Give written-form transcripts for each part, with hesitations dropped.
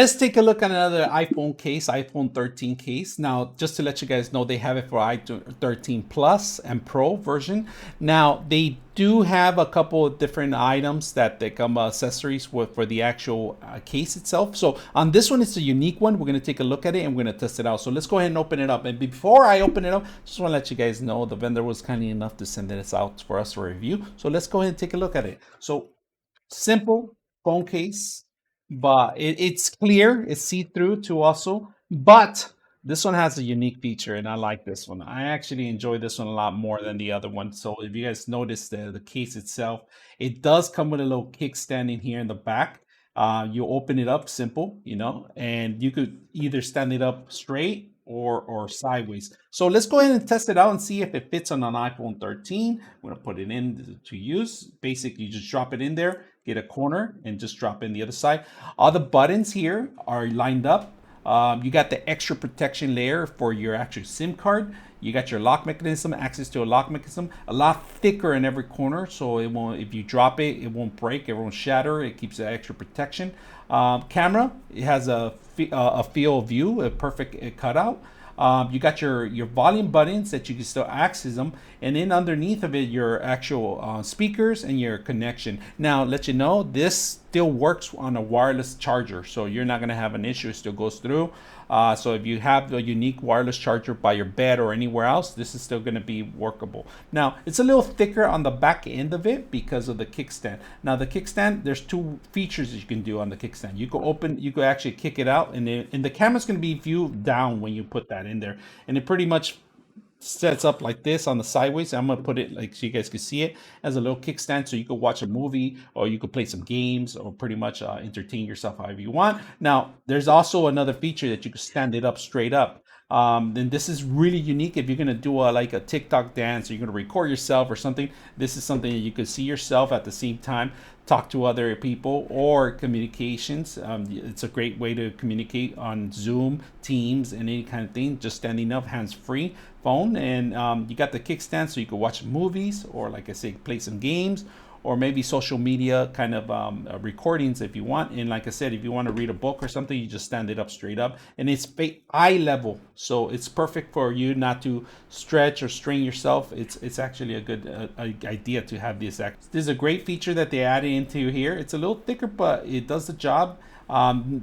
Let's take a look at another iPhone case, iPhone 13 case. Now, just to let you guys know, they have it for iPhone 13 Plus and Pro version. Now, they do have a couple of different items that they come accessories with for the actual case itself. So on this one, it's a unique one. We're going to take a look at it and we're going to test it out. So let's go ahead and open it up. And before I open it up, just want to let you guys know the vendor was kind enough to send this out for us for review. So let's go ahead and take a look at it. So simple phone case, but it's clear, it's see-through too also, but this one has a unique feature and I like this one. I actually enjoy this one a lot more than the other one. So if you guys notice the case itself, it does come with a little kickstand in here in the back. You open it up simple, you know, and you could either stand it up straight or sideways. So let's go ahead and test it out and see if it fits on an iPhone 13. I'm going to put it in to use. Basically, you just drop it in there, get a corner, and just drop in the other side. All the buttons here are lined up. You got the extra protection layer for your actual SIM card. You got your lock mechanism, access to a lock mechanism, a lot thicker in every corner, so it won't, if you drop it, it won't break, it won't shatter. It keeps the extra protection. Camera, it has a field view, a perfect cutout. You got your volume buttons that you can still access them, and then underneath of it, your actual speakers and your connection. Now, let you know, this still works on a wireless charger, so you're not going to have an issue. It still goes through. So if you have a unique wireless charger by your bed or anywhere else, this is still going to be workable. Now, it's a little thicker on the back end of it because of the kickstand. Now, the kickstand, there's two features that you can do on the kickstand. You can open, you can actually kick it out, and the camera's going to be viewed down when you put that in there, and it pretty much sets up like this on the sideways. I'm gonna put it like so you guys can see it as a little kickstand, so you could watch a movie or you could play some games or pretty much entertain yourself however you want. Now, there's also another feature that you can stand it up straight up. Then this is really unique if you're gonna do like a TikTok dance or you're gonna record yourself or something. This is something that you could see yourself at the same time, talk to other people, or communications. It's a great way to communicate on Zoom, Teams, and any kind of thing. Just standing up, hands-free phone, and you got the kickstand so you can watch movies or, like I say, play some games, or maybe social media kind of recordings if you want. And like I said, if you want to read a book or something, you just stand it up straight up, and it's eye level, so it's perfect for you not to stretch or strain yourself. It's actually a good idea to have this. This is a great feature that they added into here. It's a little thicker, but it does the job.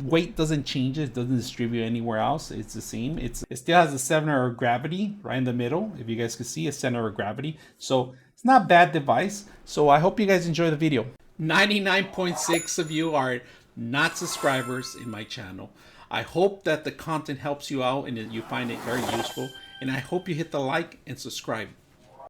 Weight doesn't change, it doesn't distribute anywhere else. It's the same. It still has a center of gravity right in the middle. If you guys can see a center of gravity, so it's not a bad device. So I hope you guys enjoy the video. 99.6 of you are not subscribers in my channel. I hope that the content helps you out and that you find it very useful, and I hope you hit the like and subscribe.